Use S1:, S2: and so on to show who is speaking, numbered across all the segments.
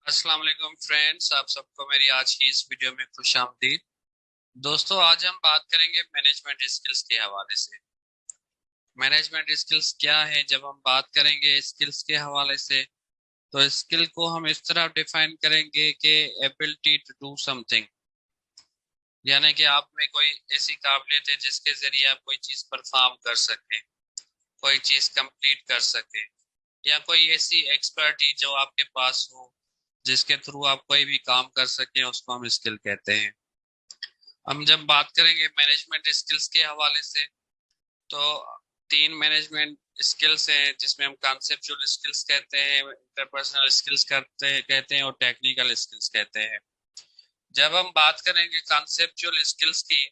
S1: अस्सलाम वालेकुम फ्रेंड्स, आप सबको मेरी आज की इस वीडियो में खुश आमदीद। दोस्तों, आज हम बात करेंगे मैनेजमेंट स्किल्स के हवाले से। मैनेजमेंट स्किल्स क्या है? जब हम बात करेंगे स्किल्स के हवाले से तो स्किल को हम इस तरह डिफाइन करेंगे कि एबिलिटी टू डू समथिंग, यानी कि आप में कोई ऐसी काबिलियत है जिसके जरिए आप कोई चीज परफॉर्म कर सके, कोई चीज कंप्लीट कर सके, या कोई ऐसी एक्सपर्टी जो आपके पास हो जिसके थ्रू आप कोई भी काम कर सके, उसको हम स्किल कहते हैं। हम जब बात करेंगे मैनेजमेंट स्किल्स के हवाले से तो तीन मैनेजमेंट स्किल्स हैं, जिसमें हम कॉन्सेप्चुअल स्किल्स कहते हैं, इंटरपर्सनल स्किल्स कहते हैं और टेक्निकल स्किल्स कहते हैं। जब हम बात करेंगे कॉन्सेप्चुअल स्किल्स की,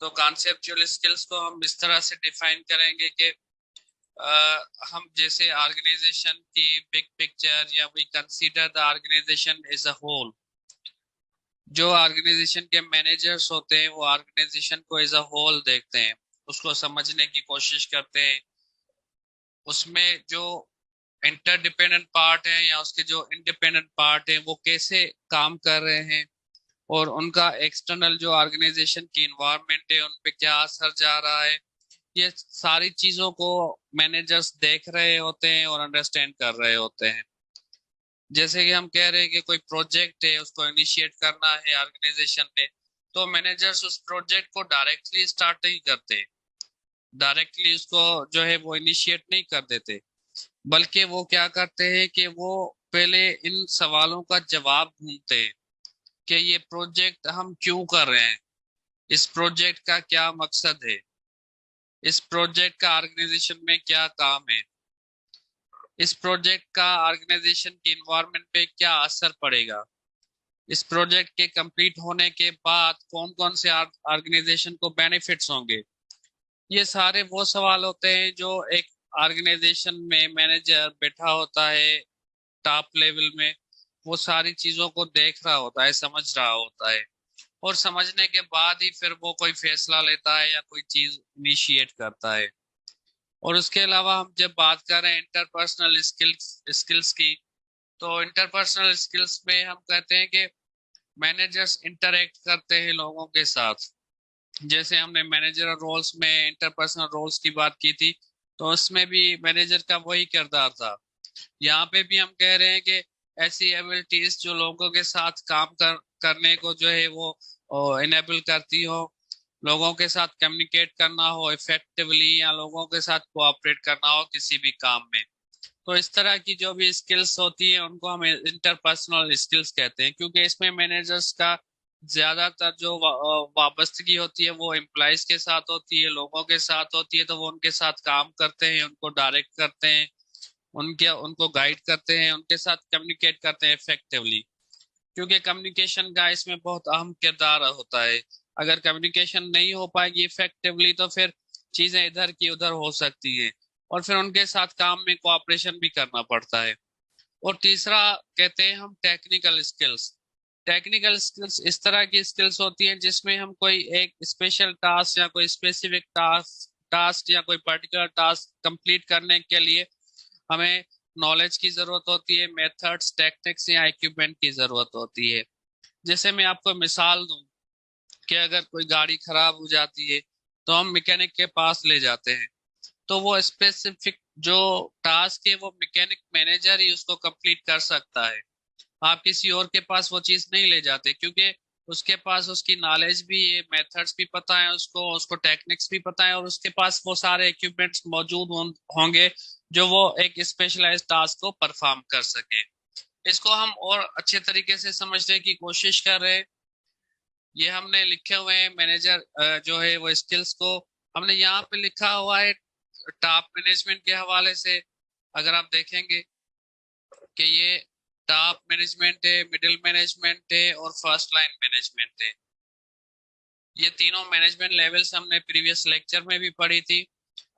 S1: तो कॉन्सेप्चुअल स्किल्स को हम इस तरह से डिफाइन करेंगे कि हम जैसे ऑर्गेनाइजेशन की बिग पिक्चर, या we consider the organization as a whole. जो ऑर्गेनाइजेशन के मैनेजर्स होते हैं वो ऑर्गेनाइजेशन को एज अ होल देखते हैं, उसको समझने की कोशिश करते हैं। उसमें जो इंटरडिपेंडेंट पार्ट है या उसके जो इंडिपेंडेंट पार्ट है वो कैसे काम कर रहे हैं, और उनका एक्सटर्नल जो ऑर्गेनाइजेशन की इन्वायरमेंट है उन पे क्या असर जा रहा है, ये सारी चीजों को मैनेजर्स देख रहे होते हैं और अंडरस्टैंड कर रहे होते हैं। जैसे कि हम कह रहे हैं कि कोई प्रोजेक्ट है, उसको इनिशिएट करना है ऑर्गेनाइजेशन में, तो मैनेजर्स उस प्रोजेक्ट को डायरेक्टली स्टार्ट नहीं करते, डायरेक्टली उसको जो है वो इनिशिएट नहीं कर देते, बल्कि वो क्या करते हैं कि वो पहले इन सवालों का जवाब ढूंढते हैं कि ये प्रोजेक्ट हम क्यों कर रहे हैं, इस प्रोजेक्ट का क्या मकसद है, इस प्रोजेक्ट का ऑर्गेनाइजेशन में क्या काम है, इस प्रोजेक्ट का ऑर्गेनाइजेशन की इन्वायरमेंट पे क्या असर पड़ेगा, इस प्रोजेक्ट के कंप्लीट होने के बाद कौन कौन से ऑर्गेनाइजेशन को बेनिफिट्स होंगे। ये सारे वो सवाल होते हैं जो एक ऑर्गेनाइजेशन में मैनेजर बैठा होता है टॉप लेवल में, वो सारी चीजों को देख रहा होता है, समझ रहा होता है, और समझने के बाद ही फिर वो कोई फैसला लेता है या कोई चीज इनिशिएट करता है। और उसके अलावा हम जब बात कर रहे हैं इंटरपर्सनल स्किल्स स्किल्स की, तो इंटरपर्सनल स्किल्स में हम कहते हैं कि मैनेजर्स इंटरेक्ट करते हैं लोगों के साथ। जैसे हमने मैनेजर रोल्स में इंटरपर्सनल रोल्स की बात की थी, तो उसमें भी मैनेजर का वही किरदार था। यहाँ पे भी हम कह रहे हैं कि ऐसी एबिलिटीज जो लोगों के साथ काम करने को जो है वो इनेबल करती हो, लोगों के साथ कम्युनिकेट करना हो इफेक्टिवली, या लोगों के साथ कोऑपरेट करना हो किसी भी काम में। तो इस तरह की जो भी स्किल्स होती है उनको हम इंटरपर्सनल स्किल्स कहते हैं, क्योंकि इसमें मैनेजर्स का ज्यादातर जो वाबस्तगी होती है वो एम्प्लॉयज के साथ होती है, लोगों के साथ होती है, तो वो उनके साथ काम करते हैं, उनको डायरेक्ट करते हैं, उनके उनको गाइड करते हैं, उनके साथ कम्युनिकेट करते हैं इफेक्टिवली। क्योंकि कम्युनिकेशन का इसमें बहुत अहम किरदार होता है। अगर कम्युनिकेशन नहीं हो पाएगी इफेक्टिवली तो फिर चीजें इधर की उधर हो सकती हैं, और फिर उनके साथ काम में कोऑपरेशन भी करना पड़ता है। और तीसरा कहते हैं हम टेक्निकल स्किल्स। टेक्निकल स्किल्स इस तरह की स्किल्स होती हैं जिसमें हम कोई एक स्पेशल टास्क या कोई स्पेसिफिक टास्क टास्क या कोई पर्टिकुलर टास्क कंप्लीट करने के लिए हमें नॉलेज की जरूरत होती है, मेथड्स, टेक्निक्स या इक्विपमेंट की जरूरत होती है। जैसे मैं आपको मिसाल दूं कि अगर कोई गाड़ी खराब हो जाती है तो हम मैकेनिक के पास ले जाते हैं, तो वो स्पेसिफिक जो टास्क है वो मैकेनिक मैनेजर ही उसको कंप्लीट कर सकता है। आप किसी और के पास वो चीज नहीं ले जाते, क्योंकि उसके पास उसकी नॉलेज भी है, मेथड्स भी पता है, उसको उसको टेक्निक्स भी पता है, और उसके पास वो सारे इक्विपमेंट्स मौजूद होंगे जो वो एक स्पेशलाइज्ड टास्क को परफॉर्म कर सके। इसको हम और अच्छे तरीके से समझने की कोशिश कर रहे हैं। ये हमने लिखे हुए हैं मैनेजर जो है वो स्किल्स को हमने यहाँ पे लिखा हुआ है टॉप मैनेजमेंट के हवाले से। अगर आप देखेंगे कि ये टॉप मैनेजमेंट है, मिडिल मैनेजमेंट है और फर्स्ट लाइन मैनेजमेंट है। ये तीनों मैनेजमेंट लेवल्स हमने प्रीवियस लेक्चर में भी पढ़ी थी।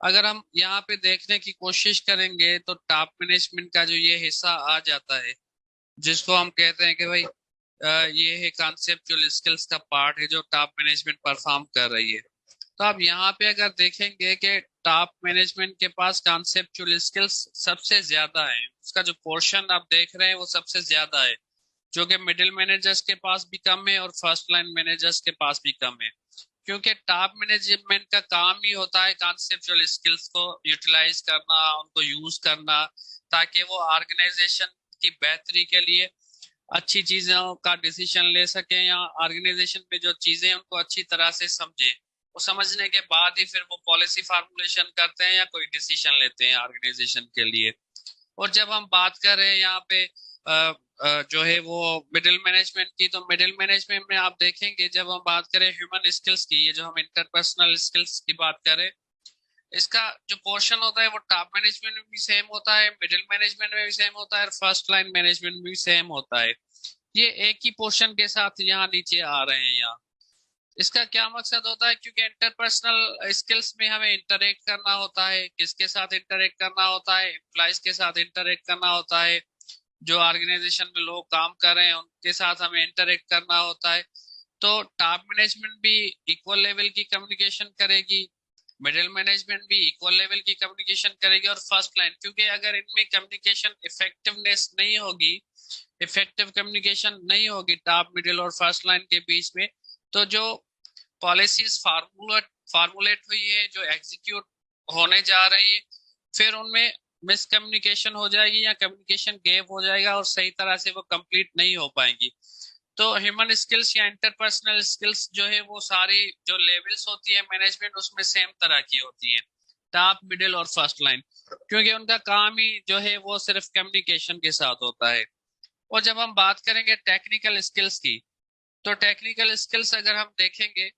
S1: अगर हम यहाँ पे देखने की कोशिश करेंगे तो टॉप मैनेजमेंट का जो ये हिस्सा आ जाता है, जिसको हम कहते हैं कि भाई ये है कॉन्सेप्चुअल स्किल्स का पार्ट है जो टॉप मैनेजमेंट परफॉर्म कर रही है। तो आप यहाँ पे अगर देखेंगे कि टॉप मैनेजमेंट के पास कॉन्सेप्चुअल स्किल्स सबसे ज्यादा है, उसका जो पोर्शन आप देख रहे हैं वो सबसे ज्यादा है। जो कि मिडिल मैनेजर्स के पास भी कम है और फर्स्ट लाइन मैनेजर्स के पास भी कम है। क्योंकि टॉप मैनेजमेंट का काम ही होता है कॉन्सेप्चुअल स्किल्स को यूटिलाइज करना, उनको यूज करना, ताकि वो ऑर्गेनाइजेशन की बेहतरी के लिए अच्छी चीजों का डिसीजन ले सके, या ऑर्गेनाइजेशन में जो चीजें हैं उनको अच्छी तरह से समझे। वो समझने के बाद ही फिर वो पॉलिसी फार्मुलेशन करते हैं या कोई डिसीजन लेते हैं ऑर्गेनाइजेशन के लिए। और जब हम बात कर रहे हैं यहाँ पे जो है वो मिडिल मैनेजमेंट की, तो मिडिल मैनेजमेंट में आप देखेंगे जब हम बात करें ह्यूमन स्किल्स की, ये जो हम इंटरपर्सनल स्किल्स की बात करें, इसका जो पोर्शन होता है वो टॉप मैनेजमेंट में भी सेम होता है, मिडिल मैनेजमेंट में भी सेम होता है और फर्स्ट लाइन मैनेजमेंट में भी सेम होता है। ये एक ही पोर्शन के साथ यहाँ नीचे आ रहे हैं यहाँ। इसका क्या मकसद होता है, क्योंकि इंटरपर्सनल स्किल्स में हमें इंटरेक्ट करना होता है, किसके साथ इंटरेक्ट करना होता है, एम्प्लॉइज के साथ इंटरेक्ट करना होता है, जो ऑर्गेनाइजेशन में लोग काम कर रहे हैं उनके साथ हमें इंटरेक्ट करना होता है। तो टॉप मैनेजमेंट भी इक्वल लेवल की कम्युनिकेशन करेगी, मिडिल मैनेजमेंट भी इक्वल लेवल की कम्युनिकेशन करेगी, और फर्स्ट लाइन, क्योंकि अगर इनमें कम्युनिकेशन इफेक्टिवनेस नहीं होगी, इफेक्टिव कम्युनिकेशन नहीं होगी टॉप मिडिल और फर्स्ट लाइन के बीच में, तो जो पॉलिसीज फार्मुलेट हुई है, जो एग्जीक्यूट होने जा रही है, फिर उनमें मिसकम्युनिकेशन हो जाएगी या कम्युनिकेशन गैप हो जाएगा और सही तरह से वो कंप्लीट नहीं हो पाएंगी। तो ह्यूमन स्किल्स या इंटरपर्सनल स्किल्स जो है वो सारी जो लेवल्स होती है मैनेजमेंट, उसमें सेम तरह की होती है, टॉप मिडिल और फर्स्ट लाइन, क्योंकि उनका काम ही जो है वो सिर्फ कम्युनिकेशन के साथ होता है। और जब हम बात करेंगे टेक्निकल स्किल्स की, तो टेक्निकल स्किल्स अगर हम देखेंगे,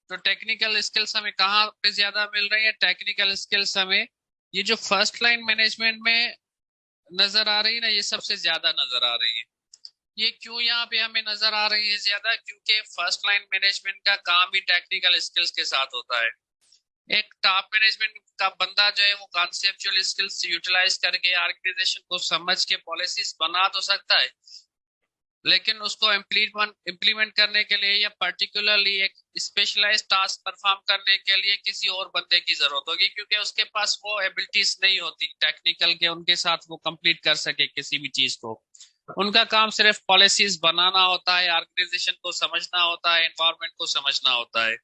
S1: तो टेक्निकल स्किल्स हमें कहाँ पे ज्यादा मिल रही है? टेक्निकल स्किल्स हमें ये जो फर्स्ट लाइन मैनेजमेंट में नजर आ रही है ना, ये सबसे ज्यादा नजर आ रही है। ये क्यों यहाँ पे हमें नजर आ रही है ज्यादा? क्योंकि फर्स्ट लाइन मैनेजमेंट का काम ही टेक्निकल स्किल्स के साथ होता है। एक टॉप मैनेजमेंट का बंदा जो है वो कॉन्सेप्चुअल स्किल्स यूटिलाइज करके ऑर्गेनाइजेशन को समझ के पॉलिसीज बना तो सकता है, लेकिन उसको इम्प्लीमेंट करने के लिए या पर्टिकुलरली एक स्पेशलाइज्ड टास्क परफॉर्म करने के लिए किसी और बंदे की जरूरत होगी, क्योंकि उसके पास वो एबिलिटीज नहीं होती टेक्निकल के उनके साथ वो कंप्लीट कर सके किसी भी चीज को। उनका काम सिर्फ पॉलिसीज बनाना होता है, ऑर्गेनाइजेशन को समझना होता है, एनवायरनमेंट को समझना होता है।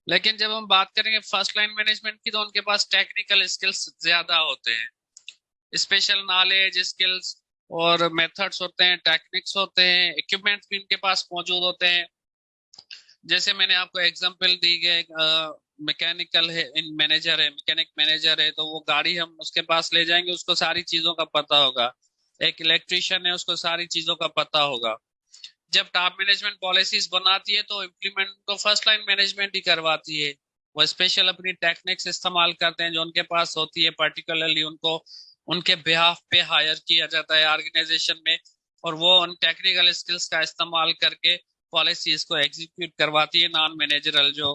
S1: लेकिन जब हम बात करेंगे फर्स्ट लाइन मैनेजमेंट की, तो उनके पास टेक्निकल स्किल्स ज्यादा होते हैं, स्पेशल नॉलेज स्किल्स और मेथड्स होते हैं, टेक्निक्स होते हैं, इक्विपमेंट्स भी इनके पास मौजूद होते हैं। जैसे मैंने आपको एग्जांपल दी गई, मैकेनिकल है इन मैनेजर है, मैकेनिक मैनेजर है, तो वो गाड़ी हम उसके पास ले जाएंगे, उसको सारी चीजों का पता होगा। एक इलेक्ट्रिशियन है, उसको सारी चीजों का पता होगा। जब टॉप मैनेजमेंट पॉलिसीज बनाती है तो इम्प्लीमेंट तो फर्स्ट लाइन मैनेजमेंट ही करवाती है। वो स्पेशल अपनी टेक्निक्स इस्तेमाल करते हैं जो उनके पास होती है, पर्टिकुलरली उनको उनके बिहाफ पे हायर किया जाता है ऑर्गेनाइजेशन में, और वो उन टेक्निकल स्किल्स का इस्तेमाल करके पॉलिसीज को एग्जीक्यूट करवाती है नॉन मैनेजरल जो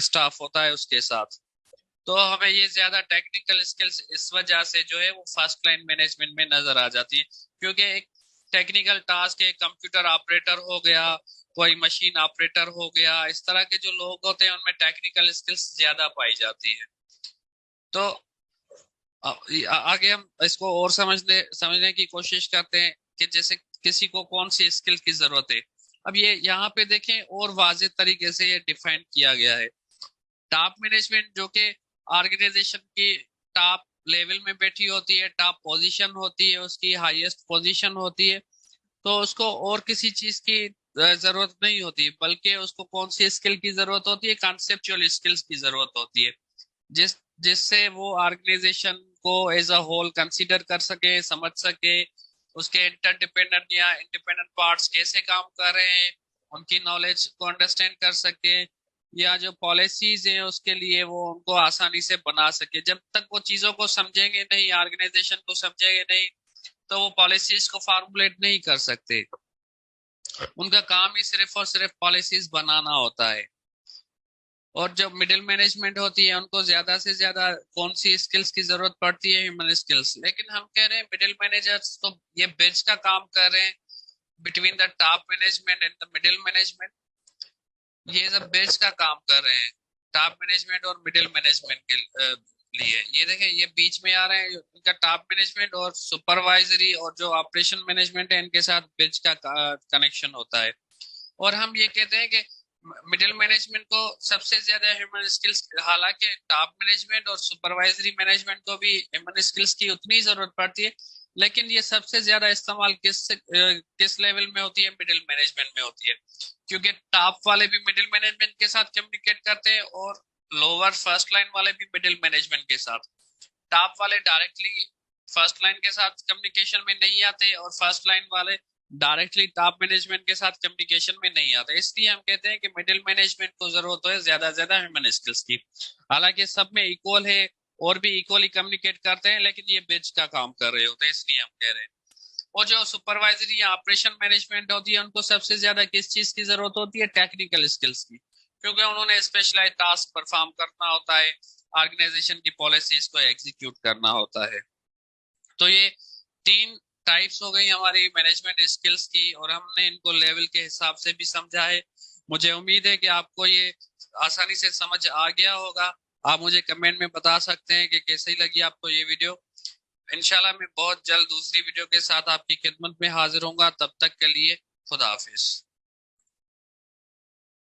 S1: स्टाफ होता है उसके साथ। तो हमें ये ज्यादा टेक्निकल स्किल्स इस वजह से जो है वो फर्स्ट लाइन मैनेजमेंट में नजर आ जाती है, क्योंकि एक टेक्निकल टास्क है, कंप्यूटर ऑपरेटर हो गया, कोई मशीन ऑपरेटर हो गया, इस तरह के जो लोग होते हैं उनमें टेक्निकल स्किल्स ज्यादा पाई जाती है। तो आगे हम इसको और समझने की कोशिश करते हैं कि जैसे किसी को कौन सी स्किल की जरूरत है। अब ये यहाँ पे देखें और वाज़ेह तरीके से ये डिफाइन किया गया है। टॉप मैनेजमेंट जो कि ऑर्गेनाइजेशन की टॉप लेवल में बैठी होती है, टॉप पोजीशन होती है, उसकी हाईएस्ट पोजीशन होती है, तो उसको और किसी चीज की जरूरत नहीं होती, बल्कि उसको कौन सी स्किल की जरूरत होती है? कॉन्सेप्चुअल स्किल्स की जरूरत होती है, जिससे वो ऑर्गेनाइजेशन को एज अ होल कंसीडर कर सके, समझ सके, उसके इंटरडिपेंडेंट या इंडिपेंडेंट पार्ट्स कैसे काम कर रहे हैं, उनकी नॉलेज को अंडरस्टैंड कर सके, या जो पॉलिसीज हैं उसके लिए वो उनको आसानी से बना सके। जब तक वो चीजों को समझेंगे नहीं, ऑर्गेनाइजेशन को समझेंगे नहीं, तो वो पॉलिसीज को फार्मुलेट नहीं कर सकते। उनका काम ही सिर्फ और सिर्फ पॉलिसीज बनाना होता है। और जो मिडिल मैनेजमेंट होती है उनको ज्यादा से ज्यादा कौन सी स्किल्स की जरूरत पड़ती है? Human skills. लेकिन हम कह रहे हैं मिडिल मैनेजर्स तो ये ब्रिज का काम कर रहे हैं between the top management and the middle management. ये सब ब्रिज का काम कर रहे हैं टॉप मैनेजमेंट और मिडिल मैनेजमेंट के लिए। ये देखें, ये बीच में आ रहे हैं, इनका टॉप मैनेजमेंट और सुपरवाइजरी और जो ऑपरेशन मैनेजमेंट है इनके साथ ब्रिज का कनेक्शन होता है। और हम ये कहते हैं कि मिडिल मैनेजमेंट को सबसे ज्यादा ह्यूमन स्किल्स, हालांकि टॉप मैनेजमेंट और सुपरवाइजरी मैनेजमेंट को भी ह्यूमन स्किल्स की उतनी जरूरत पड़ती है, लेकिन ये सबसे ज्यादा इस्तेमाल किस लेवल में होती है? मिडिल मैनेजमेंट में होती है, क्योंकि टॉप वाले भी मिडिल मैनेजमेंट के साथ कम्युनिकेट करते हैं और लोअर फर्स्ट लाइन वाले भी मिडिल मैनेजमेंट के साथ। टॉप वाले डायरेक्टली फर्स्ट लाइन के साथ कम्युनिकेशन में नहीं आते और फर्स्ट लाइन वाले डायरेक्टली टॉप मैनेजमेंट के साथ कम्युनिकेशन में नहीं आते। इसलिए हम कहते हैं कि मिडिल मैनेजमेंट को जरूरत है ज्यादा से ज्यादा ह्यूमन स्किल्स की। हालांकि सब में इक्वल है और भी इक्वली कम्युनिकेट करते हैं, लेकिन ये ब्रिज का काम कर रहे होते हैं, इसलिए हम कह रहे हैं। और जो सुपरवाइजरी या ऑपरेशन मैनेजमेंट होती है उनको सबसे ज्यादा किस चीज की जरूरत होती है? टेक्निकल स्किल्स की, क्योंकि उन्होंने स्पेशलाइज टास्क परफॉर्म करना होता है, ऑर्गेनाइजेशन की पॉलिसीज को एग्जीक्यूट करना होता है। तो ये तीन टाइप्स हो गई हमारी मैनेजमेंट स्किल्स की, और हमने इनको लेवल के हिसाब से भी समझा है। मुझे उम्मीद है कि आपको ये आसानी से समझ आ गया होगा। आप मुझे कमेंट में बता सकते हैं कि कैसी लगी आपको ये वीडियो। इंशाल्लाह मैं बहुत जल्द दूसरी वीडियो के साथ आपकी खिदमत में हाजिर होऊंगा। तब तक के लिए खुदा हाफिज।